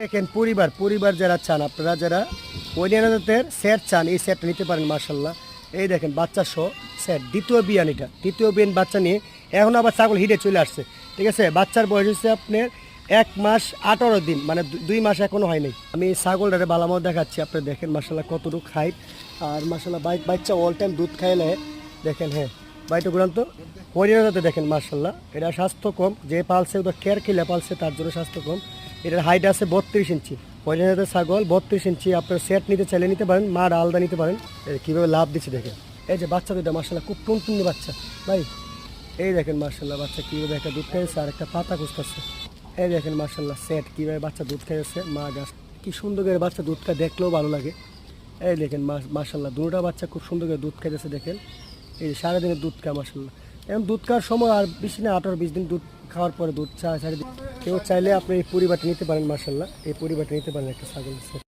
দেখেন পরিবার যারা চান, আপনারা যারা হরিয়ানা জাতের সেট চান, এই সেটটা নিতে পারেন। মার্শাল্লাহ, এই দেখেন বাচ্চা সহ সেট, দ্বিতীয় বিয়ান বাচ্চা নিয়ে এখন আবার ছাগল হিটে চলে আসছে। ঠিক আছে, বাচ্চার বয়স হচ্ছে আপনার 1 মাস 18 দিন, মানে 2 মাস এখনো হয়নি। আমি ছাগলটারে বালামাও দেখাচ্ছি, আপনারা দেখেন মার্শাল্লাহ কতটুকু হাইট। আর মার্শাল্লাহ বাচ্চা অল টাইম দুধ খাইলে দেখেন। হ্যাঁ, বাইটা ঘুরান তো। হরিয়ানা জাতে দেখেন মার্শাল্লাহ, এটা স্বাস্থ্য কম, যে পালছে ওটা কেয়ার খেলে পালছে তার জন্য স্বাস্থ্য কম। এটার হাইট আছে 32 ইঞ্চি। হরিয়ানা জাতের ছাগল 32 ইঞ্চি। আপনার সেট নিতে চাইলে নিতে পারেন, মার আলাদা নিতে পারেন। কীভাবে লাভ দিচ্ছে দেখেন। এই যে বাচ্চা দুটা মার্শাল্লাহ খুব টুনটুনি বাচ্চা ভাই। এই দেখেন মার্শাল্লাহ বাচ্চা কীভাবে একটা দুধ খাইছে আর একটা পাতা খুঁজতেছে। এই দেখেন মার্শাল্লাহ সেট কীভাবে বাচ্চা দুধ খাইছে, মা গাছ কি সুন্দর করে বাচ্চা দুধ খায়, দেখলেও ভালো লাগে। এই দেখেন মার্শাল্লাহ দুটা বাচ্চা খুব সুন্দর করে দুধ খাইতেছে দেখেন। এই যে সারাদিনের দুধ খায় মার্শাল্লাহ। এখন দুধ খাওয়ার সময় আর বেশি না, 18-20 দিন দুধ খাওয়ার পরে দুধ চা ছাড়ি। কেউ চাইলে আপনি এই পরিবারটা নিতে পারেন মার্শাল্লাহ, এই পরিবারটা নিতে পারেন একটা ছাগল।